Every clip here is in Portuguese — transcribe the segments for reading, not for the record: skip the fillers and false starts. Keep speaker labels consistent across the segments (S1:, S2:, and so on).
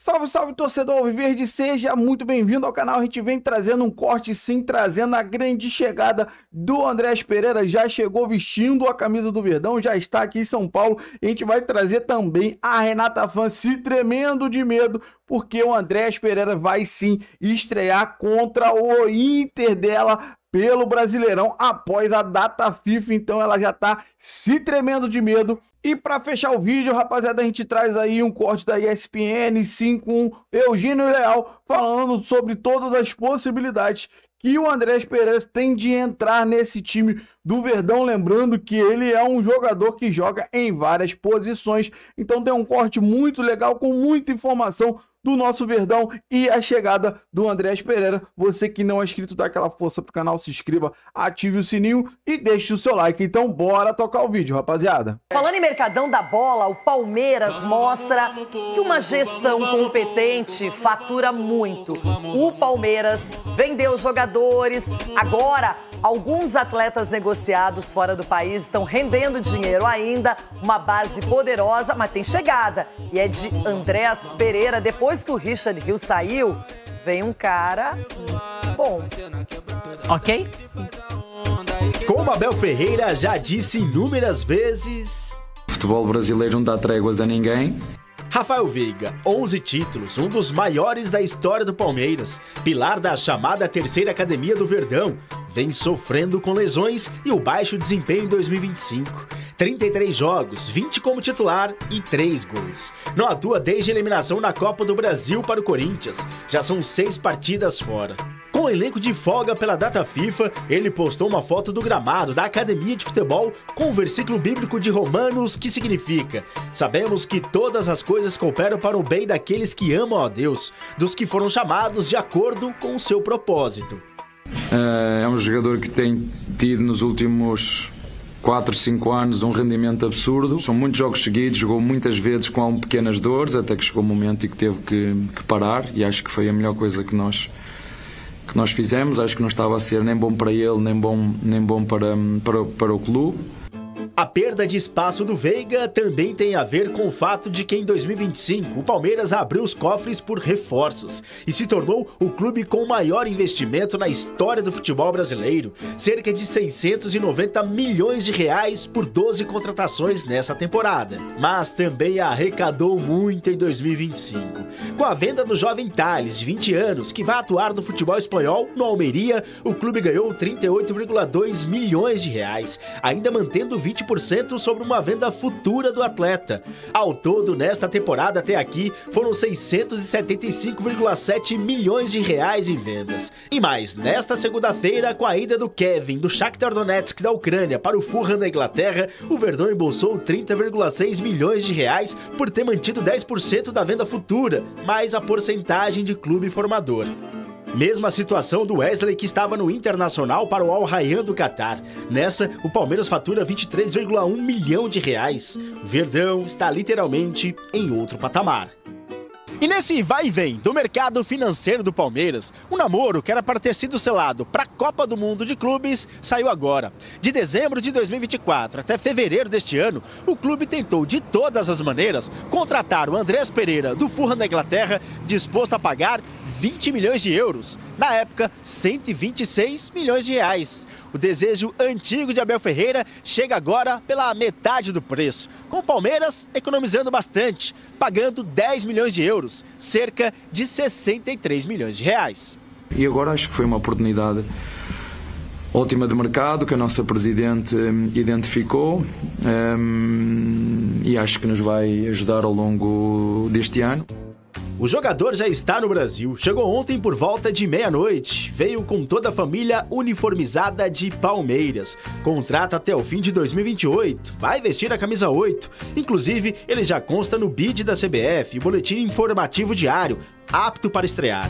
S1: Salve, salve, torcedor alviverde, seja muito bem-vindo ao canal. A gente vem trazendo um corte, sim, trazendo a grande chegada do Andreas Pereira. Já chegou vestindo a camisa do Verdão, já está aqui em São Paulo. E a gente vai trazer também a Renata Fã se tremendo de medo, porque o Andreas Pereira vai sim estrear contra o Inter dela pelo Brasileirão após a data FIFA, então ela já tá se tremendo de medo. E para fechar o vídeo, rapaziada, a gente traz aí um corte da ESPN, sim, com Eugênio Leal, falando sobre todas as possibilidades que o Andreas Pereira tem de entrar nesse time do Verdão, lembrando que ele é um jogador que joga em várias posições, então tem um corte muito legal, com muita informação do nosso Verdão e a chegada do Andreas Pereira. Você que não é inscrito, dá aquela força pro canal, se inscreva, ative o sininho e deixe o seu like. Então bora tocar o vídeo, rapaziada.
S2: Falando em mercadão da bola, o Palmeiras mostra que uma gestão competente fatura muito. O Palmeiras vendeu jogadores, agora alguns atletas negociados fora do país estão rendendo dinheiro ainda, uma base poderosa, mas tem chegada. E é de Andreas Pereira. Depois que o Richard Rios saiu, vem um cara bom.
S3: Ok?
S4: Como Abel Ferreira já disse inúmeras vezes,
S5: O futebol brasileiro não dá tréguas a ninguém.
S4: Rafael Veiga, 11 títulos, um dos maiores da história do Palmeiras, pilar da chamada terceira academia do Verdão, vem sofrendo com lesões e o baixo desempenho em 2025. 33 jogos, 20 como titular e 3 gols. Não atua desde a eliminação na Copa do Brasil para o Corinthians, já são 6 partidas fora. Com o elenco de folga pela data FIFA, ele postou uma foto do gramado da academia de futebol com o versículo bíblico de Romanos, que significa: sabemos que todas as coisas cooperam para o bem daqueles que amam a Deus, dos que foram chamados de acordo com o seu propósito.
S5: É um jogador que tem tido nos últimos 4, 5 anos um rendimento absurdo. São muitos jogos seguidos, jogou muitas vezes com pequenas dores, até que chegou um momento em que teve que parar, e acho que foi a melhor coisa que nós fizemos. Acho que não estava a ser nem bom para ele, nem bom para o clube.
S4: A perda de espaço do Veiga também tem a ver com o fato de que em 2025 o Palmeiras abriu os cofres por reforços e se tornou o clube com o maior investimento na história do futebol brasileiro, cerca de 690 milhões de reais por 12 contratações nessa temporada. Mas também arrecadou muito em 2025, com a venda do jovem Thales, de 20 anos, que vai atuar no futebol espanhol no Almeria. O clube ganhou 38,2 milhões de reais, ainda mantendo 20% sobre uma venda futura do atleta. Ao todo, nesta temporada até aqui, foram 675,7 milhões de reais em vendas. E mais, nesta segunda-feira, com a ida do Kevin, do Shakhtar Donetsk da Ucrânia para o Fulham da Inglaterra, o Verdão embolsou 30,6 milhões de reais por ter mantido 10% da venda futura, mais a porcentagem de clube formador. Mesma situação do Wesley, que estava no Internacional para o Al Rayyan do Catar. Nessa, o Palmeiras fatura 23,1 milhão de reais. O Verdão está literalmente em outro patamar. E nesse vai e vem do mercado financeiro do Palmeiras, o namoro que era para ter sido selado para a Copa do Mundo de Clubes saiu agora. De dezembro de 2024 até fevereiro deste ano, o clube tentou de todas as maneiras contratar o Andreas Pereira do Fulham da Inglaterra, disposto a pagar 20 milhões de euros. Na época, 126 milhões de reais. O desejo antigo de Abel Ferreira chega agora pela metade do preço, com o Palmeiras economizando bastante, pagando 10 milhões de euros, cerca de 63 milhões de reais.
S5: E agora acho que foi uma oportunidade ótima de mercado que a nossa Presidente identificou, e acho que nos vai ajudar ao longo deste ano.
S4: O jogador já está no Brasil, chegou ontem por volta de meia-noite, veio com toda a família uniformizada de Palmeiras, contrata até o fim de 2028, vai vestir a camisa 8, inclusive ele já consta no bid da CBF, boletim informativo diário, apto para estrear.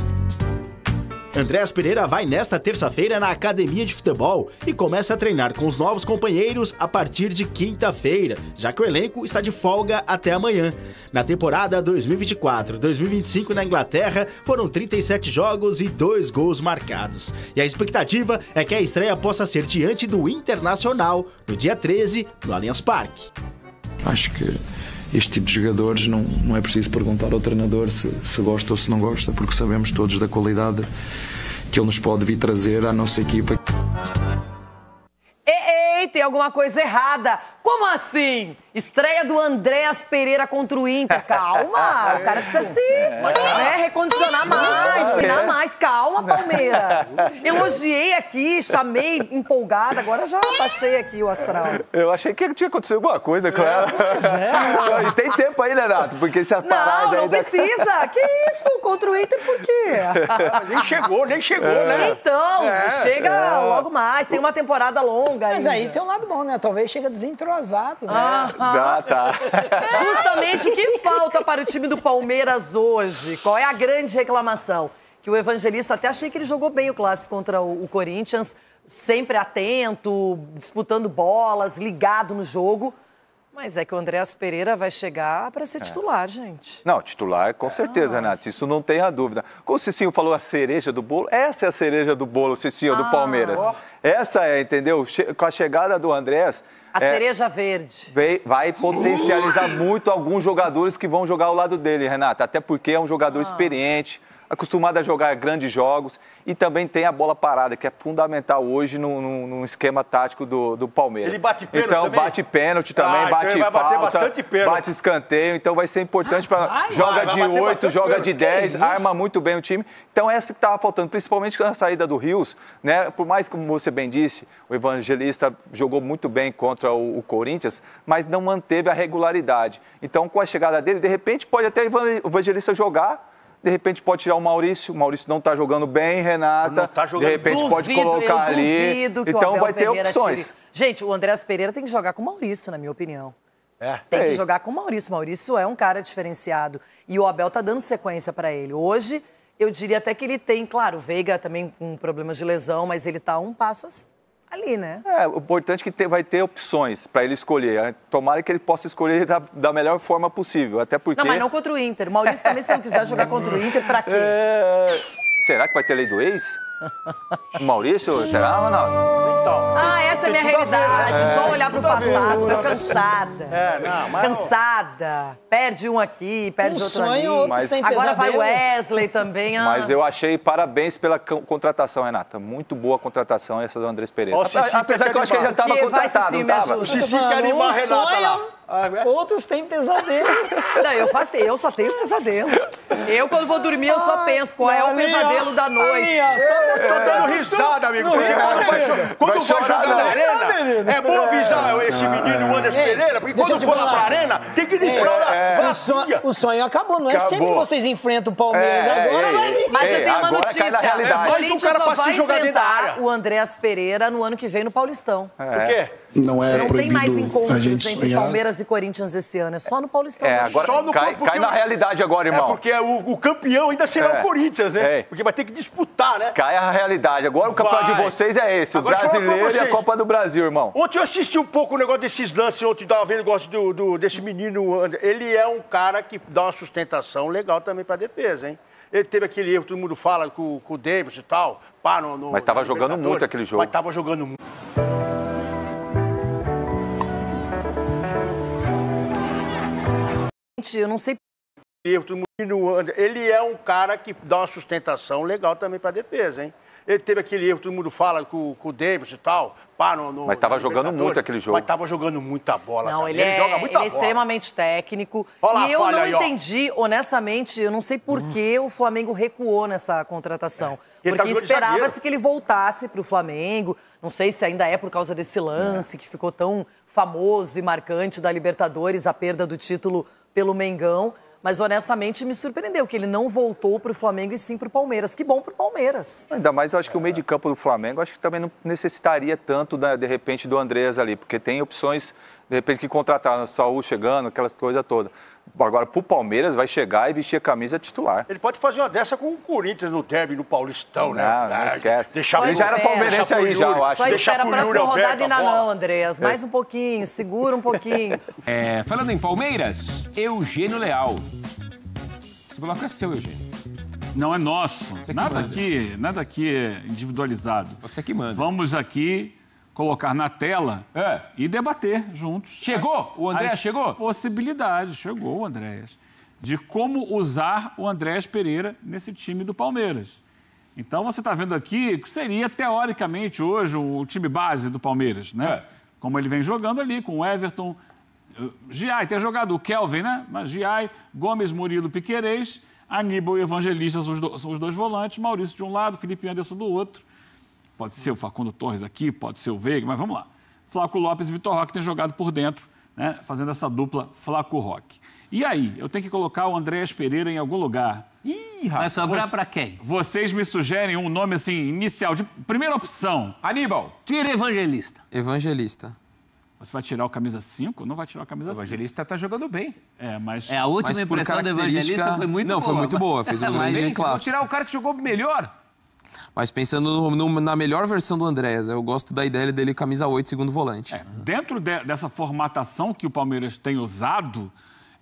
S4: Andreas Pereira vai nesta terça-feira na academia de futebol e começa a treinar com os novos companheiros a partir de quinta-feira, já que o elenco está de folga até amanhã. Na temporada 2024-2025 na Inglaterra, foram 37 jogos e 2 gols marcados. E a expectativa é que a estreia possa ser diante do Internacional, no dia 13, no Allianz Parque.
S5: Acho que este tipo de jogadores não é preciso perguntar ao treinador se gosta ou se não gosta, porque sabemos todos da qualidade que ele nos pode vir trazer à nossa equipa.
S2: Ei, tem alguma coisa errada. Como assim? Estreia do Andréas Pereira contra o Inter. Calma, o cara precisa se recondicionar mais, treinar mais. Calma, Palmeiras. Elogiei aqui, chamei empolgada, agora já baixei aqui o astral.
S6: Eu achei que tinha acontecido alguma coisa com ela. E tem tempo aí, né, Renato? Porque se a parada
S2: não precisa. Que isso? Contra o Inter, por quê?
S7: Nem chegou, né?
S2: Então, chega logo mais. Tem uma temporada longa
S3: Mas
S2: ainda.
S3: aí tem um lado bom, né? Talvez chega desentrosado, né?
S6: Tá.
S2: Justamente o que falta para o time do Palmeiras hoje? Qual é a grande reclamação? Que o Evangelista, até achei que ele jogou bem o clássico contra o Corinthians, sempre atento, disputando bolas, ligado no jogo. Mas é que o Andréas Pereira vai chegar para ser titular, gente.
S6: Não, titular, com certeza, Renato. Isso não tem a dúvida. Como o Cicinho falou, a cereja do bolo, essa é a cereja do bolo, Cicinho, do Palmeiras. Essa é, entendeu? Com a chegada do Andréas...
S2: A cereja verde.
S6: Vai potencializar muito alguns jogadores que vão jogar ao lado dele, Renato. Até porque é um jogador experiente, acostumado a jogar grandes jogos e também tem a bola parada, que é fundamental hoje no esquema tático do Palmeiras.
S7: Ele bate pênalti
S6: então,
S7: também?
S6: bate pênalti também, bate
S7: então
S6: falta, bate escanteio. Então vai ser importante para... Joga de 8, joga de 10, arma muito bem o time. Então essa que estava faltando, principalmente com a saída do Rios, né? Por mais, como você bem disse, o Evangelista jogou muito bem contra o Corinthians, mas não manteve a regularidade. Então com a chegada dele, de repente pode até o Evangelista jogar. De repente pode tirar o Maurício não está jogando bem, Renata. De repente pode colocar ali. Então vai ter opções.
S2: Gente, o Andréas Pereira tem que jogar com o Maurício, na minha opinião. Tem que jogar com o Maurício. Maurício é um cara diferenciado. E o Abel tá dando sequência para ele. Hoje, eu diria até que ele tem, claro, o Veiga também com problemas de lesão, mas ele tá um passo assim. Ali, né?
S6: O importante é que vai ter opções para ele escolher. Tomara que ele possa escolher da melhor forma possível, até porque...
S2: Não, mas não contra o Inter. O Maurício também, se não quiser jogar contra o Inter, pra quê?
S6: Será que vai ter lei do ex? O Maurício? Será, Ronaldo?
S2: Essa é a minha realidade. Só olhar pro passado. Tô cansada. Cansada. Perde um aqui, perde outro ali. Agora vai o Wesley também.
S6: Mas eu achei parabéns pela contratação, Renata. Muito boa a contratação essa do Andréas Pereira. Apesar que eu acho que ele já estava contratado, não estava?
S7: O Cici quer animar a Renata lá.
S3: Outros têm pesadelo.
S2: Não, eu só tenho pesadelo. Eu, quando vou dormir, eu só penso qual é o pesadelo da noite.
S7: Tô dando risada, amigo. Quando vai jogar na arena, é bom avisar esse menino, o Andréas Pereira, porque quando for lá pra arena, tem que defraudar vazia.
S3: O sonho acabou, não é sempre que vocês enfrentam o Palmeiras. Agora vai vir.
S2: Mas eu tenho uma notícia.
S7: Mais um cara pra se jogar dentro da área.
S2: O Andréas Pereira no ano que vem no Paulistão.
S7: Por quê?
S8: Não
S2: tem mais encontros entre
S8: sonhar.
S2: Palmeiras e Corinthians esse ano, é só no Paulistão.
S6: Agora
S7: só no
S6: cai na realidade agora, irmão.
S7: Porque o campeão ainda será o Corinthians, né? Porque vai ter que disputar, né?
S6: Cai a realidade. Agora o campeonato de vocês é esse,
S7: agora,
S6: o brasileiro e a Copa do Brasil, irmão.
S7: Ontem eu assisti um pouco o negócio desses lances, ontem tava vendo o negócio desse menino. Ele é um cara que dá uma sustentação legal também pra defesa, hein? Ele teve aquele erro, todo mundo fala, com o Davis e tal.
S6: Mas tava jogando muito aquele jogo.
S7: Mas tava jogando muito.
S2: Eu não sei.
S7: Ele é um cara que dá uma sustentação legal também pra defesa, hein? Ele teve aquele erro, todo mundo fala, com o Davis e tal.
S6: Mas tava jogando muito aquele jogo.
S7: Mas tava jogando muita bola.
S2: Não,
S7: ele joga muita bola.
S2: É extremamente técnico.
S7: Olha
S2: e eu não
S7: aí,
S2: entendi, honestamente, eu não sei por que o Flamengo recuou nessa contratação.
S7: Ele
S2: Porque esperava-se que ele voltasse pro Flamengo. Não sei se ainda é por causa desse lance que ficou tão famoso e marcante da Libertadores, a perda do título pelo Mengão. Mas, honestamente, me surpreendeu que ele não voltou para o Flamengo e sim para o Palmeiras. Que bom para o Palmeiras.
S6: Ainda mais, eu acho que o meio de campo do Flamengo, acho que também não necessitaria tanto, de repente, do Andréas ali, porque tem opções, de repente, que contrataram o Saúl chegando, aquela coisa toda. Agora, pro Palmeiras, vai chegar e vestir a camisa titular.
S7: Ele pode fazer uma dessa com o Corinthians no derby, no Paulistão, né?
S6: Não esquece.
S7: Ele
S6: já era palmeirense aí, já, eu acho.
S2: Só espera a próxima rodada ainda não, Andréas. Mais um pouquinho, segura um pouquinho.
S9: Falando em Palmeiras, Eugênio Leal. Esse bloco é seu, Eugênio.
S10: Não é nosso. Nada aqui é individualizado.
S9: Você que manda.
S10: Vamos aqui
S8: colocar na tela e debater juntos.
S9: Chegou? O Andréas chegou?
S8: Possibilidades, chegou o Andréas, de como usar o Andréas Pereira nesse time do Palmeiras. Então, você está vendo aqui que seria, teoricamente, hoje o time base do Palmeiras, né? Como ele vem jogando ali, com o Everton, Giai, tem jogado o Kelvin, né? Mas Giai, Gomes, Murilo, Piquerez, Aníbal e Evangelista são os dois volantes, Maurício de um lado, Felipe Anderson do outro. Pode ser o Facundo Torres aqui, pode ser o Veiga, mas vamos lá. Flaco Lopes e Vitor Roque têm jogado por dentro, né? Fazendo essa dupla Flaco-Roque. E aí, eu tenho que colocar o Andréas Pereira em algum lugar.
S9: Ih,
S10: vai sobrar pra quem?
S8: Vocês me sugerem um nome, assim, inicial, de primeira opção.
S9: Aníbal.
S10: Tira Evangelista.
S11: Evangelista.
S8: Você vai tirar o camisa 5? Não vai tirar o camisa 5.
S9: O Evangelista tá jogando bem.
S8: Mas...
S10: a última impressão do Evangelista foi muito boa.
S11: Não, foi muito boa. Fez um grande clássico.
S9: Vou tirar o cara que jogou melhor.
S11: Mas pensando na melhor versão do Andréas, eu gosto da ideia dele camisa 8, segundo volante.
S8: Dentro dessa formatação que o Palmeiras tem usado,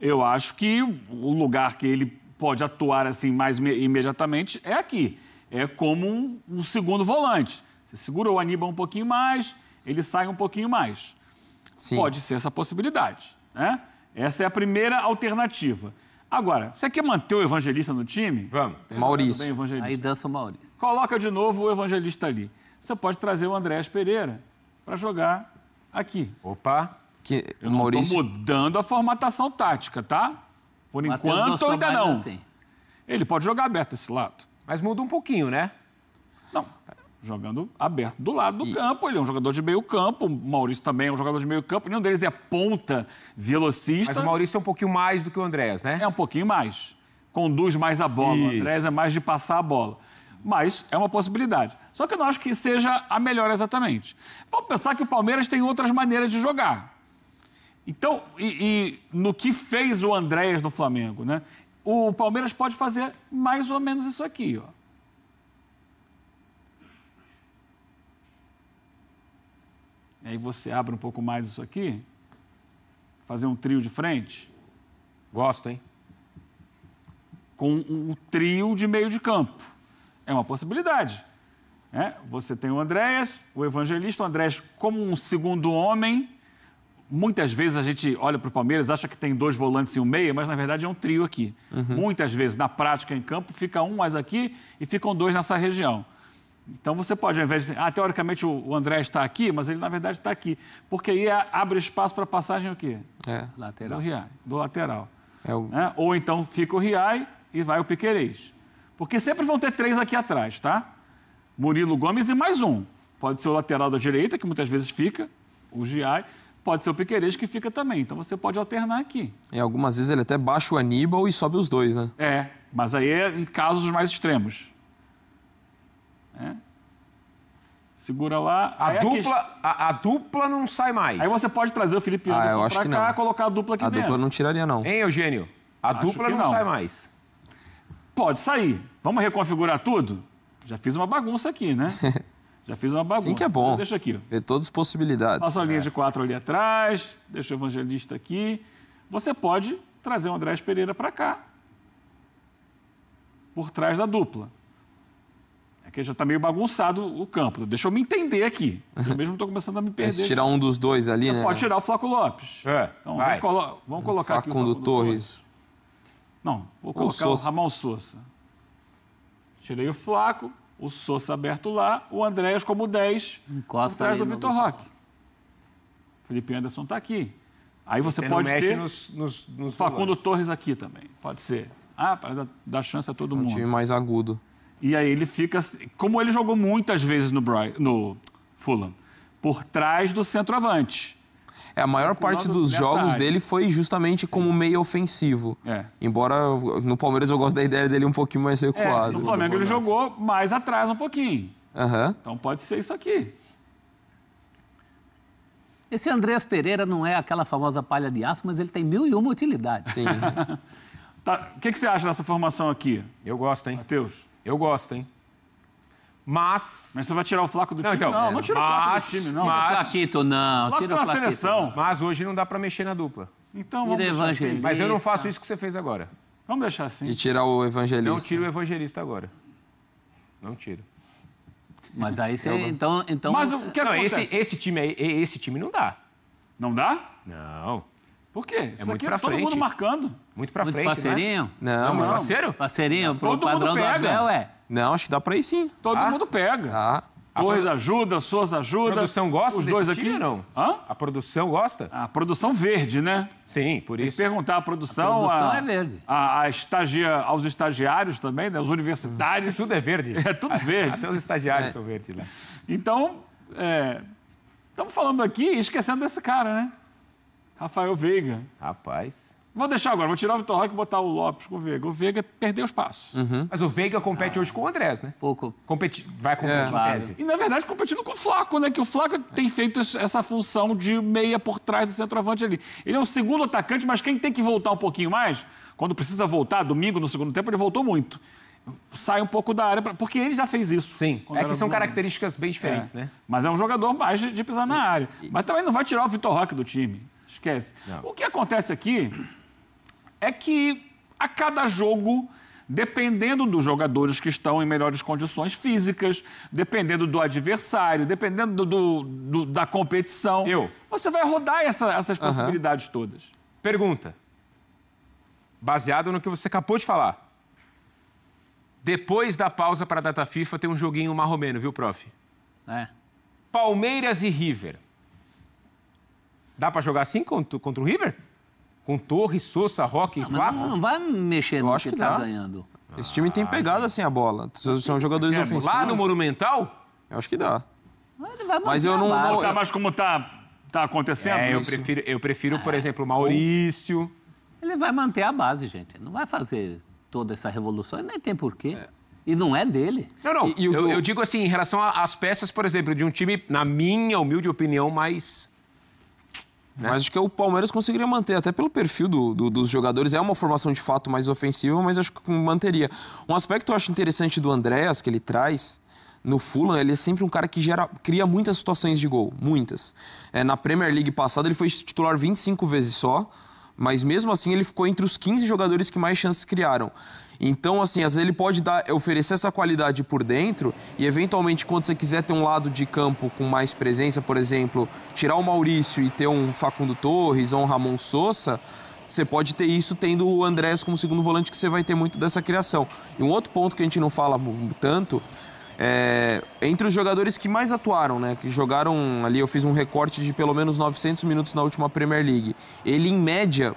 S8: eu acho que o lugar que ele pode atuar assim mais imediatamente é aqui. É como um segundo volante. Você segura o Aníbal um pouquinho mais, ele sai um pouquinho mais. Sim. Pode ser essa possibilidade, né? Essa é a primeira alternativa. Agora, você quer manter o Evangelista no time?
S9: Vamos.
S11: Maurício.
S10: Aí dança o Maurício.
S8: Coloca de novo o Evangelista ali. Você pode trazer o Andréas Pereira para jogar aqui.
S9: Opa.
S8: Eu não estou mudando a formatação tática, tá? Por enquanto, ainda não.
S10: Assim.
S8: Ele pode jogar aberto desse lado.
S9: Mas muda um pouquinho, né?
S8: Não. Jogando aberto do lado do campo. Ele é um jogador de meio campo. O Maurício também é um jogador de meio campo. Nenhum deles é ponta velocista.
S9: Mas o Maurício é um pouquinho mais do que o Andréas, né?
S8: É um pouquinho mais. Conduz mais a bola. Isso. O Andréas é mais de passar a bola. Mas é uma possibilidade. Só que eu não acho que seja a melhor exatamente. Vamos pensar que o Palmeiras tem outras maneiras de jogar. Então, no que fez o Andréas no Flamengo, né? O Palmeiras pode fazer mais ou menos isso aqui, ó. E aí você abre um pouco mais isso aqui, fazer um trio de frente.
S9: Gosto, hein?
S8: Com um trio de meio de campo. É uma possibilidade. Você tem o Andréas, o Evangelista, o Andréas como um segundo homem. Muitas vezes a gente olha para o Palmeiras, acha que tem dois volantes e um meia, mas na verdade é um trio aqui. Muitas vezes, na prática, em campo, fica um mais aqui e ficam dois nessa região. Então você pode, ao invés de dizer, teoricamente o Andréas está aqui, mas ele na verdade está aqui. Porque aí abre espaço para passagem o quê?
S10: Lateral.
S8: Do lateral. Ou então fica o Riai e vai o Piquerez. Porque sempre vão ter três aqui atrás, tá? Murilo, Gomes e mais um. Pode ser o lateral da direita, que muitas vezes fica, o Giai. Pode ser o Piquerez, que fica também. Então você pode alternar aqui.
S11: E algumas vezes ele até baixa o Aníbal e sobe os dois, né?
S8: Mas aí é em casos mais extremos. Segura lá.
S9: A dupla não sai mais.
S8: Aí você pode trazer o Felipe Anderson pra cá e colocar a dupla aqui dentro.
S11: A dupla não tiraria, não.
S9: Hein, Eugênio? A dupla não sai mais.
S8: Pode sair. Vamos reconfigurar tudo? Já fiz uma bagunça aqui, né? Já fiz uma bagunça.
S11: Sim que é bom.
S8: Deixa aqui.
S11: Ver todas as possibilidades.
S8: Passa a linha de 4 ali atrás, deixa o Evangelista aqui. Você pode trazer o Andréas Pereira para cá. Por trás da dupla. É que já está meio bagunçado o campo. Deixa eu me entender aqui. Eu mesmo estou começando a me perder.
S11: Se tirar um dos dois ali, né?
S8: Pode tirar o Flaco Lopes.
S9: Então,
S8: vamos colocar aqui o
S11: Facundo Torres.
S8: Não, vou colocar o Ramon Sousa. Tirei o Flaco, o Sousa aberto lá, o Andréas como 10, atrás do Vitor Roque. Felipe Anderson está aqui. Aí você pode ter
S9: nos
S8: Facundo
S9: volantes.
S8: Torres aqui também, pode ser. Para dar chance a todo mundo.
S11: Um time mais agudo.
S8: E aí ele fica, como ele jogou muitas vezes no Fulham, por trás do centroavante.
S11: A maior parte dos jogos dele foi justamente como meio ofensivo. Embora no Palmeiras eu gosto da ideia dele um pouquinho mais recuado.
S8: No Flamengo ele jogou mais atrás um pouquinho. Então pode ser isso aqui.
S10: Esse Andréas Pereira não é aquela famosa palha de aço, mas ele tem 1001 utilidades.
S11: Sim.
S8: O que você acha dessa formação aqui?
S9: Eu gosto, hein?
S8: Matheus?
S9: Eu gosto, hein? Mas
S8: você vai tirar o Flaco do time?
S9: Então,
S8: não tira o Flaco do time, não.
S10: Tira o Flaquito, não.
S8: Tira o Flaquito. Seleção.
S9: Mas hoje não dá pra mexer na dupla.
S8: Então vamos deixar assim.
S9: Mas eu não faço isso que você fez agora.
S8: Vamos deixar assim.
S11: E tirar o Evangelista.
S9: Não tiro o Evangelista agora. Não tiro.
S10: Mas aí você... Então
S9: Mas
S10: você...
S9: o que acontece? Esse time não dá.
S8: Não dá?
S9: Não.
S8: Por quê? Isso
S9: muito
S8: aqui
S9: pra
S8: todo
S9: frente.
S8: mundo marcando.
S9: Muito pra
S10: Muito
S9: frente,
S10: faceirinho?
S9: né? Não, muito faceiro?
S10: Faceirinho pro
S8: Todo mundo
S10: padrão do
S8: pega.
S10: Abel, é.
S11: Não, acho que dá pra ir sim.
S8: Todo mundo pega. Torres ajuda, Souza ajuda.
S9: A produção gosta
S8: os
S9: desse
S8: dois
S9: time
S8: aqui
S9: ou não?
S8: Hã?
S9: A produção gosta?
S8: A produção verde, né?
S9: Sim, por
S8: Tem que
S9: isso.
S8: perguntar à produção.
S10: A produção é verde.
S8: Aos estagiários também, né? Os universitários.
S9: Tudo é verde.
S8: É tudo verde.
S9: Até os estagiários são verdes lá.
S8: Então, estamos falando aqui e esquecendo desse cara, né? Rafael Veiga.
S9: Rapaz.
S8: Vou deixar agora, vou tirar o Vitor Roque e botar o Lopes com o Veiga. O Veiga perdeu os passos.
S9: Mas o Veiga compete hoje com o Andrés, né?
S10: Pouco.
S9: Vai competir em tese.
S8: E, na verdade, competindo com o Flaco, né? Que o Flaco tem feito essa função de meia por trás do centroavante ali. Ele é um segundo atacante, mas quem tem que voltar um pouquinho mais, quando precisa voltar, domingo no segundo tempo, ele voltou muito. Sai um pouco da área, porque ele já fez isso.
S9: Sim, que são características bem diferentes, né?
S8: Mas é um jogador mais de pisar na área. Mas também não vai tirar o Vitor Roque do time. Esquece. Não. O que acontece aqui é que a cada jogo, dependendo dos jogadores que estão em melhores condições físicas, dependendo do adversário, dependendo da competição, você vai rodar essas possibilidades todas.
S9: Pergunta. Baseado no que você acabou de falar. Depois da pausa para a data FIFA, tem um joguinho marromeno, viu, prof? Palmeiras e River. Dá para jogar assim contra o River? Com Torres, Sousa, Roque e Flaco?
S10: Não vai mexer no que tá ganhando.
S11: Esse time tem pegada sem a bola. São jogadores ofensivos.
S9: Lá no Monumental?
S11: Eu acho que dá.
S10: Ele vai
S11: Mas eu não...
S8: Mas como tá acontecendo
S9: eu prefiro, por exemplo, o Maurício.
S10: Ele vai manter a base, gente. Não vai fazer toda essa revolução. E nem tem porquê. E não é dele.
S9: Não. Eu digo assim, em relação às peças, por exemplo, de um time, na minha humilde opinião, mais...
S11: Mas acho que o Palmeiras conseguiria manter, até pelo perfil dos jogadores. É uma formação de fato mais ofensiva, mas acho que manteria. Um aspecto que eu acho interessante do Andréas, que ele traz no Fulham, ele é sempre um cara que cria muitas situações de gol. Muitas. Na Premier League passada, ele foi titular 25 vezes só, mas mesmo assim ele ficou entre os 15 jogadores que mais chances criaram. Então, assim, às vezes ele pode oferecer essa qualidade por dentro e, eventualmente, quando você quiser ter um lado de campo com mais presença, por exemplo, tirar o Maurício e ter um Facundo Torres ou um Ramon Sousa, você pode ter isso tendo o Andrés como segundo volante, que você vai ter muito dessa criação. E um outro ponto que a gente não fala tanto entre os jogadores que mais atuaram, né, que jogaram ali, eu fiz um recorte de pelo menos 900 minutos na última Premier League. Ele, em média,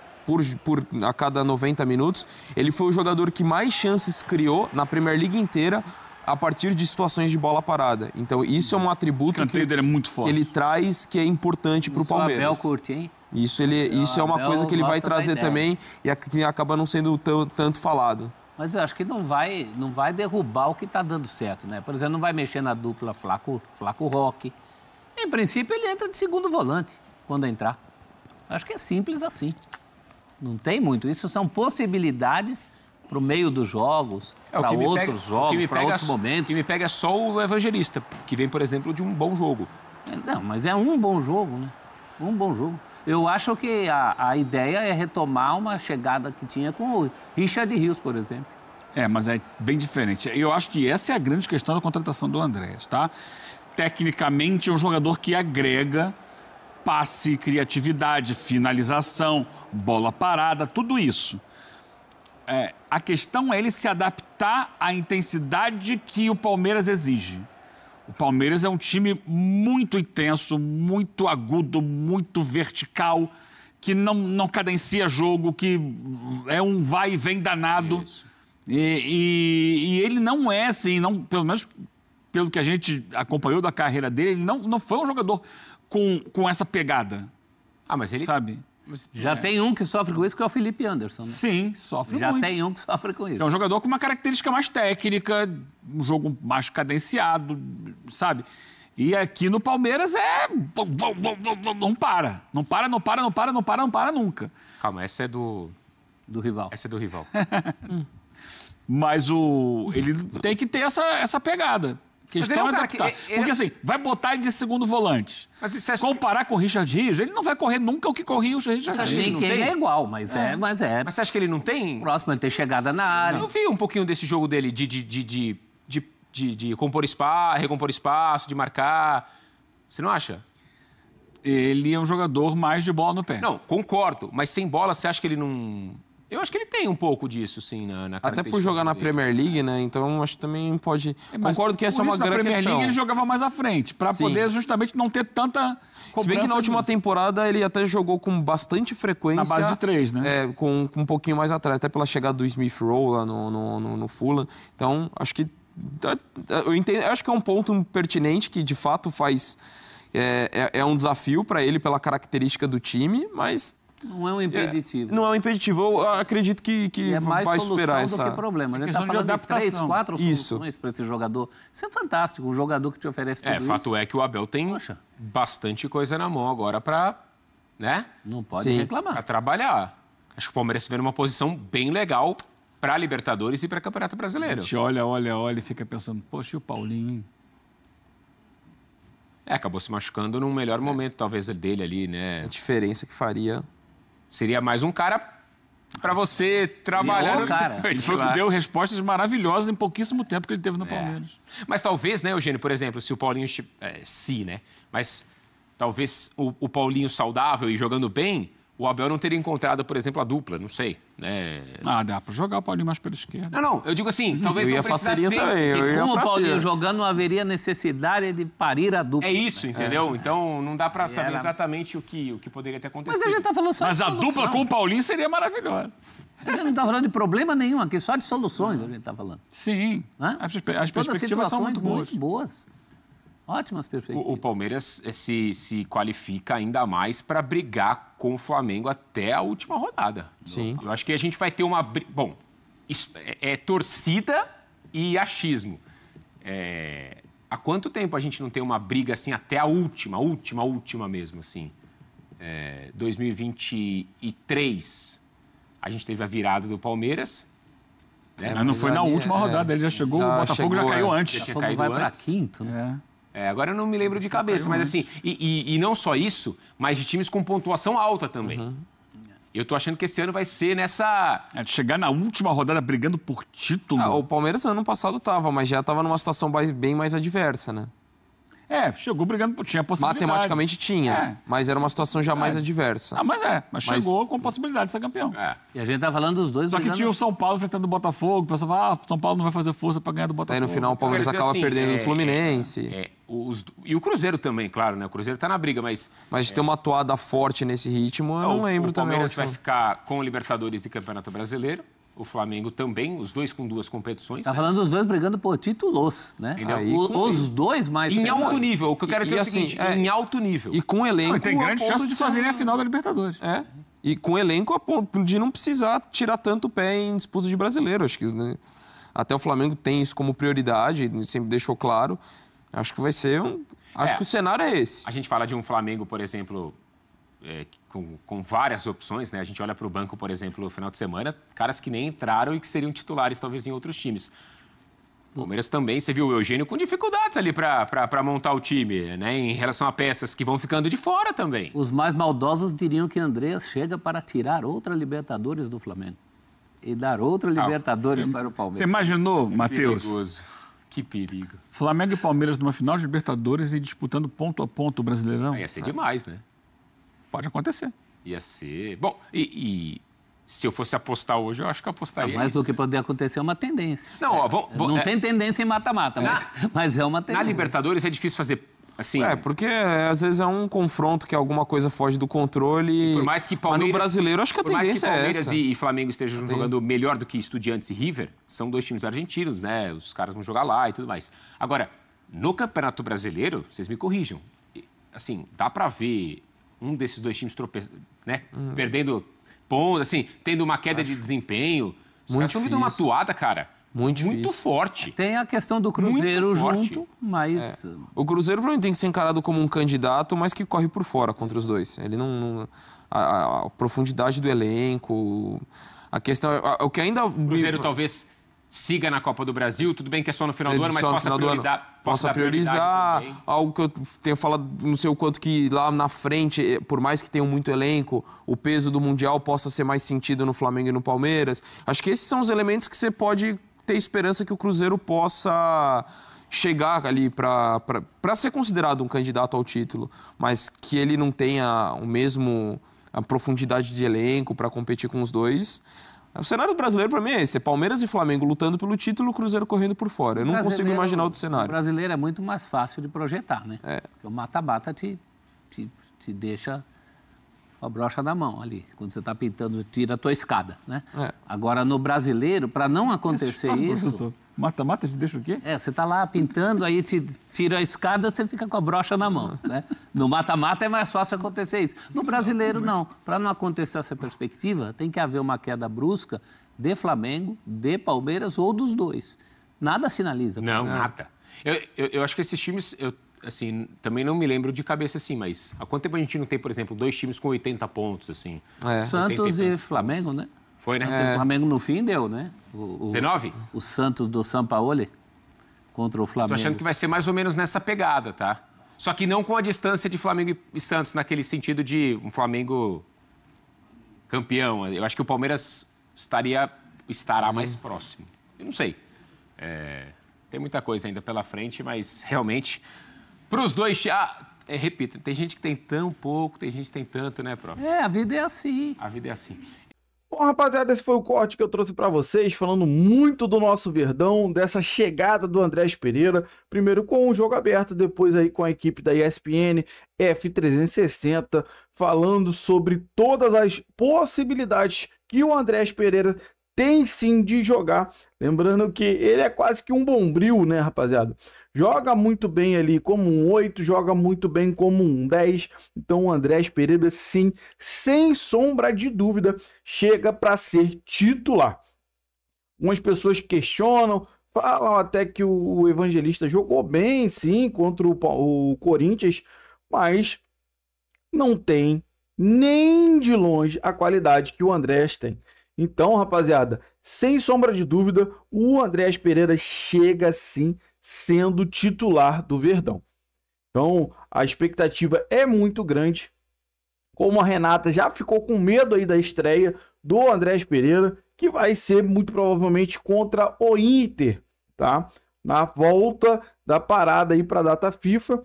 S11: a cada 90 minutos, ele foi o jogador que mais chances criou na Premier League inteira a partir de situações de bola parada. Então, isso é um atributo
S8: dele é muito forte.
S11: Que ele traz, que é importante para o Palmeiras.
S10: O Abel curte, hein?
S11: Isso é uma coisa que ele vai trazer também e que acaba não sendo tanto falado.
S10: Mas eu acho que não vai derrubar o que está dando certo, né? Por exemplo, não vai mexer na dupla Flaco-Roque. Em princípio, ele entra de segundo volante quando entrar. Acho que é simples assim. Não tem muito. Isso são possibilidades para o meio dos jogos, para outros jogos, para outros momentos.
S9: O que me pega é só o Evangelista, que vem, por exemplo, de um bom jogo.
S10: Não, mas é um bom jogo, né? Um bom jogo. Eu acho que a ideia é retomar uma chegada que tinha com o Richard Rios, por exemplo.
S8: Mas é bem diferente. Eu acho que essa é a grande questão da contratação do Andrés, tá? Tecnicamente, é um jogador que agrega passe, criatividade, finalização, bola parada, tudo isso. A questão é ele se adaptar à intensidade que o Palmeiras exige. O Palmeiras é um time muito intenso, muito agudo, muito vertical, que não cadencia jogo, que é um vai e vem danado. E ele não é assim, pelo menos pelo que a gente acompanhou da carreira dele, ele não foi um jogador com essa pegada.
S9: Mas ele...
S8: Sabe?
S10: Já tem um que sofre com isso, que é o Felipe Anderson, né?
S8: Sim, sofre
S10: muito.
S8: Já
S10: tem um que sofre com isso.
S8: É um jogador com uma característica mais técnica, um jogo mais cadenciado, sabe? E aqui no Palmeiras não para. Não para nunca.
S9: Calma, essa é do
S10: rival.
S9: Essa é do rival.
S8: Mas ele tem que ter essa pegada. Questão é adaptar. Porque assim, vai botar ele de segundo volante. Comparar com o Richard Rios, ele não vai correr nunca o que corria o Richard Rios.
S10: Ninguém é igual, mas é.
S9: Mas você acha que ele não tem?
S10: Próximo, ele tem chegada na área.
S9: Eu vi um pouquinho desse jogo dele de de recompor espaço, de marcar. Você não acha?
S8: Ele é um jogador mais de bola no pé.
S9: Não, concordo. Mas sem bola, você acha que ele não... Eu acho que ele tem um pouco disso, sim, na
S11: Até por jogar na Premier League, né? Então, acho que também pode... Concordo que essa é uma grande questão. Na Premier League,
S8: ele jogava mais à frente, para poder justamente não ter tanta cobrança.
S11: Se bem que na última temporada ele até jogou com bastante frequência.
S8: Na base de 3, né?
S11: Com um pouquinho mais atrás, até pela chegada do Smith Rowe lá no Fulham. Então, acho que... Eu entendo, acho que é um ponto pertinente que, de fato, faz... É um desafio para ele pela característica do time, mas...
S10: Não é um impeditivo.
S11: Não é um impeditivo. Eu acredito que vai superar essa...
S10: É mais solução do que problema. A gente está falando de 3, 4 soluções para esse jogador. Isso é fantástico, um jogador que te oferece tudo isso.
S9: Fato é que o Abel tem bastante coisa na mão agora para... Né?
S10: Não pode reclamar.
S9: Para trabalhar. Acho que o Palmeiras se vê numa posição bem legal para a Libertadores e para o Campeonato Brasileiro.
S8: A gente olha e fica pensando, poxa, e o Paulinho?
S9: Acabou se machucando num melhor momento, talvez, dele ali, né?
S11: A diferença que faria...
S9: Seria mais um cara para você trabalhar no
S8: cara. Ele foi que deu respostas maravilhosas em pouquíssimo tempo que ele teve no Palmeiras.
S9: Mas talvez, né, Eugênio, por exemplo, se o Paulinho... né? Mas talvez o Paulinho saudável e jogando bem, o Abel não teria encontrado, por exemplo, a dupla, não sei, né?
S8: Dá para jogar o Paulinho mais pela esquerda.
S9: Não, eu digo assim, talvez não precisasse ter...
S10: Também, com o Paulinho jogando, não haveria necessidade de parir a dupla.
S9: É isso, entendeu? Então, não dá para saber exatamente o que poderia ter acontecido.
S10: Mas a gente tá falando só
S8: de solução. A dupla com o Paulinho seria maravilhosa.
S10: A gente não está falando de problema nenhum aqui, só de soluções a gente está falando.
S8: Sim, as perspectivas são muito
S10: boas. Ótimas perspectivas.
S9: O Palmeiras se qualifica ainda mais para brigar com o Flamengo até a última rodada.
S11: Sim.
S9: Eu acho que a gente vai ter uma... Bom, isso é torcida e achismo. Há quanto tempo a gente não tem uma briga assim até a última mesmo, assim? 2023, a gente teve a virada do Palmeiras.
S8: Mas não foi na última rodada, ele já chegou, o Botafogo já caiu antes.
S9: Já tinha caído
S10: vai
S9: antes.
S10: para quinto, né?
S9: Agora eu não me lembro de cabeça, mas assim, e não só isso, mas de times com pontuação alta também. Eu tô achando que esse ano vai ser nessa...
S8: De chegar na última rodada brigando por título.
S11: O Palmeiras ano passado tava, mas já tava numa situação bem mais adversa, né?
S8: Chegou brigando, tinha possibilidade.
S11: Matematicamente tinha, mas era uma situação já mais adversa.
S8: Mas chegou com possibilidade de ser campeão.
S10: E a gente tá falando dos dois.
S8: Só que tinha o São Paulo enfrentando o Botafogo, o pessoal fala, São Paulo não vai fazer força para ganhar do Botafogo.
S11: Aí no final o Palmeiras acaba perdendo no Fluminense.
S9: E o Cruzeiro também, claro, né? O Cruzeiro tá na briga, mas...
S11: Mas de ter uma atuada forte nesse ritmo, eu não lembro também.
S9: O Palmeiras vai ficar com o Libertadores e Campeonato Brasileiro. O Flamengo também, os dois com 2 competições.
S10: Tá falando dos dois brigando por títulos, né? Os dois mais...
S9: Em alto nível. O que eu quero dizer é o seguinte, em alto nível.
S11: E com elenco...
S8: tem grande chance de fazerem a final da Libertadores.
S11: E com elenco a ponto de não precisar tirar tanto o pé em disputa de brasileiro. Acho que até o Flamengo tem isso como prioridade, sempre deixou claro. Acho que vai ser Acho que o cenário é esse.
S9: A gente fala de um Flamengo, por exemplo... com várias opções, né? A gente olha para o banco, por exemplo, no final de semana, caras que nem entraram e que seriam titulares, talvez, em outros times. O Palmeiras também, você viu o Eugênio com dificuldades ali para montar o time, né? Em relação a peças que vão ficando de fora também.
S10: Os mais maldosos diriam que Andreas chega para tirar outra Libertadores do Flamengo e dar outra Libertadores para o Palmeiras.
S8: Você imaginou, Matheus?
S9: Que perigo.
S8: Flamengo e Palmeiras numa final de Libertadores e disputando ponto a ponto o Brasileirão?
S9: Ia ser demais, né?
S8: Pode acontecer.
S9: Ia ser... Bom, e se eu fosse apostar hoje, eu acho que eu apostaria
S10: Mas o que pode acontecer é uma tendência.
S9: Não,
S10: não tem tendência em mata-mata, mas é uma tendência.
S9: Na Libertadores é difícil fazer assim...
S11: porque às vezes é um confronto que alguma coisa foge do controle.
S9: Por mais que Palmeiras...
S11: Mas no brasileiro, acho que a tendência é essa.
S9: Por mais que Palmeiras e Flamengo estejam jogando melhor do que Estudiantes e River, são 2 times argentinos, né? Os caras vão jogar lá e tudo mais. Agora, no Campeonato Brasileiro, vocês me corrijam, assim, dá pra ver... um desses 2 times perdendo pontos, assim, tendo uma queda de desempenho. Os caras estão vindo uma atuada, cara, muito forte.
S10: Tem a questão do Cruzeiro junto, mas...
S11: O Cruzeiro provavelmente tem que ser encarado como um candidato, mas que corre por fora contra os dois. Ele não... A profundidade do elenco... A questão... O que ainda...
S9: O Cruzeiro talvez... siga na Copa do Brasil, tudo bem que é só no final do ano, mas possa
S11: priorizar algo que eu tenho falado, não sei o quanto que lá na frente, por mais que tenham muito elenco, o peso do Mundial possa ser mais sentido no Flamengo e no Palmeiras. Acho que esses são os elementos que você pode ter esperança que o Cruzeiro possa chegar ali para ser considerado um candidato ao título, mas que ele não tenha a profundidade de elenco para competir com os dois. O cenário brasileiro, para mim, é esse. É Palmeiras e Flamengo lutando pelo título, o Cruzeiro correndo por fora. Eu não consigo imaginar outro cenário.
S10: O brasileiro é muito mais fácil de projetar, né? Porque o mata-mata te deixa a brocha da mão ali. Quando você está pintando, tira a tua escada, né? Agora, no brasileiro, para não acontecer isso...
S8: Mata-mata te deixa o quê?
S10: Você está lá pintando, aí te tira a escada, você fica com a brocha na mão, né? No mata-mata é mais fácil acontecer isso. No brasileiro, não. Para não acontecer essa perspectiva, tem que haver uma queda brusca de Flamengo, de Palmeiras ou dos dois. Nada sinaliza.
S9: Não, nada. Eu acho que esses times, assim, também não me lembro de cabeça assim, mas há quanto tempo a gente não tem, por exemplo, 2 times com 80 pontos, assim?
S10: Santos e Flamengo, né?
S9: Foi, né?
S10: O Flamengo no fim deu, né?
S9: 19?
S10: O Santos do Sampaoli contra o Flamengo.
S9: Tô achando que vai ser mais ou menos nessa pegada, tá? Só que não com a distância de Flamengo e Santos, naquele sentido de um Flamengo campeão. Eu acho que o Palmeiras estará mais próximo. Eu não sei. Tem muita coisa ainda pela frente, mas realmente, para os dois... repito, tem gente que tem tão pouco, tem gente que tem tanto, né, prof?
S10: A vida é assim.
S9: A vida é assim.
S1: Bom, rapaziada, esse foi o corte que eu trouxe para vocês, falando muito do nosso Verdão, dessa chegada do Andrés Pereira, primeiro com o jogo aberto, depois aí com a equipe da ESPN, F360, falando sobre todas as possibilidades que o Andrés Pereira tem sim de jogar. Lembrando que ele é quase que um bombril, né, rapaziada? Joga muito bem ali como um 8, joga muito bem como um 10. Então o Andrés Pereira, sim, sem sombra de dúvida, chega para ser titular. Algumas pessoas questionam, falam até que o Evangelista jogou bem, sim, contra o Corinthians, mas não tem nem de longe a qualidade que o Andrés tem. Então, rapaziada, sem sombra de dúvida, o Andrés Pereira chega sim sendo titular do Verdão. Então, a expectativa é muito grande. Como a Renata já ficou com medo aí da estreia do Andrés Pereira, que vai ser muito provavelmente contra o Inter, tá? Na volta da parada aí para a data FIFA.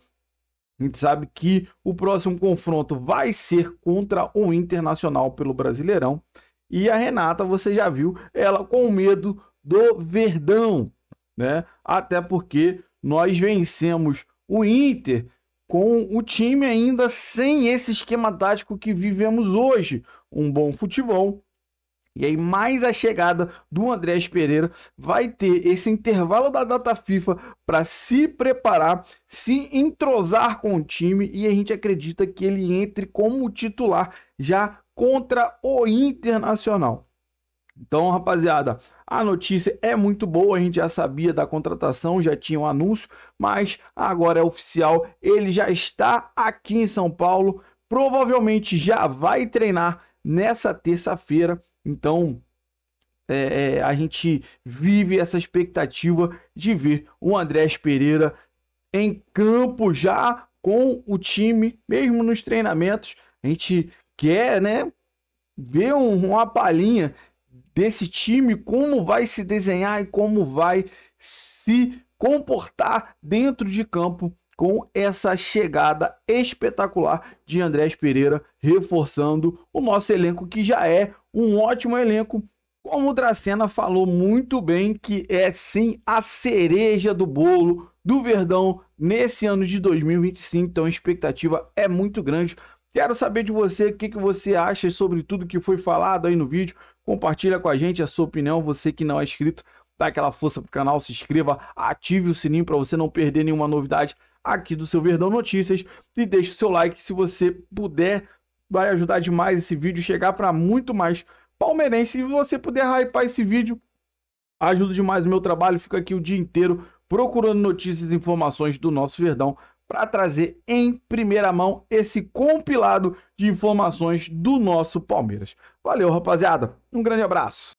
S1: A gente sabe que o próximo confronto vai ser contra o Internacional pelo Brasileirão. E a Renata, você já viu, ela com medo do Verdão, né? Até porque nós vencemos o Inter com o time ainda sem esse esquema tático que vivemos hoje. Um bom futebol. E aí, mais a chegada do Andrés Pereira vai ter esse intervalo da data FIFA para se preparar, se entrosar com o time. E a gente acredita que ele entre como titular já contra o Internacional. Então, rapaziada, a notícia é muito boa, a gente já sabia da contratação, já tinha um anúncio, mas agora é oficial, ele já está aqui em São Paulo, provavelmente já vai treinar nessa terça-feira, então a gente vive essa expectativa de ver o Andrés Pereira em campo já com o time, mesmo nos treinamentos. A gente quer, né, ver uma palhinha desse time, como vai se desenhar e como vai se comportar dentro de campo com essa chegada espetacular de Andrés Pereira, reforçando o nosso elenco, que já é um ótimo elenco. Como o Dracena falou muito bem, que é sim a cereja do bolo do Verdão nesse ano de 2025, então a expectativa é muito grande. Quero saber de você o que você acha sobre tudo que foi falado aí no vídeo. Compartilha com a gente a sua opinião. Você que não é inscrito, dá aquela força pro canal, se inscreva, ative o sininho para você não perder nenhuma novidade aqui do seu Verdão Notícias. E deixe o seu like se você puder. Vai ajudar demais esse vídeo chegar para muito mais palmeirense. Se você puder hypar esse vídeo, ajuda demais o meu trabalho. Fico aqui o dia inteiro procurando notícias e informações do nosso Verdão, para trazer em primeira mão esse compilado de informações do nosso Palmeiras. Valeu, rapaziada. Um grande abraço.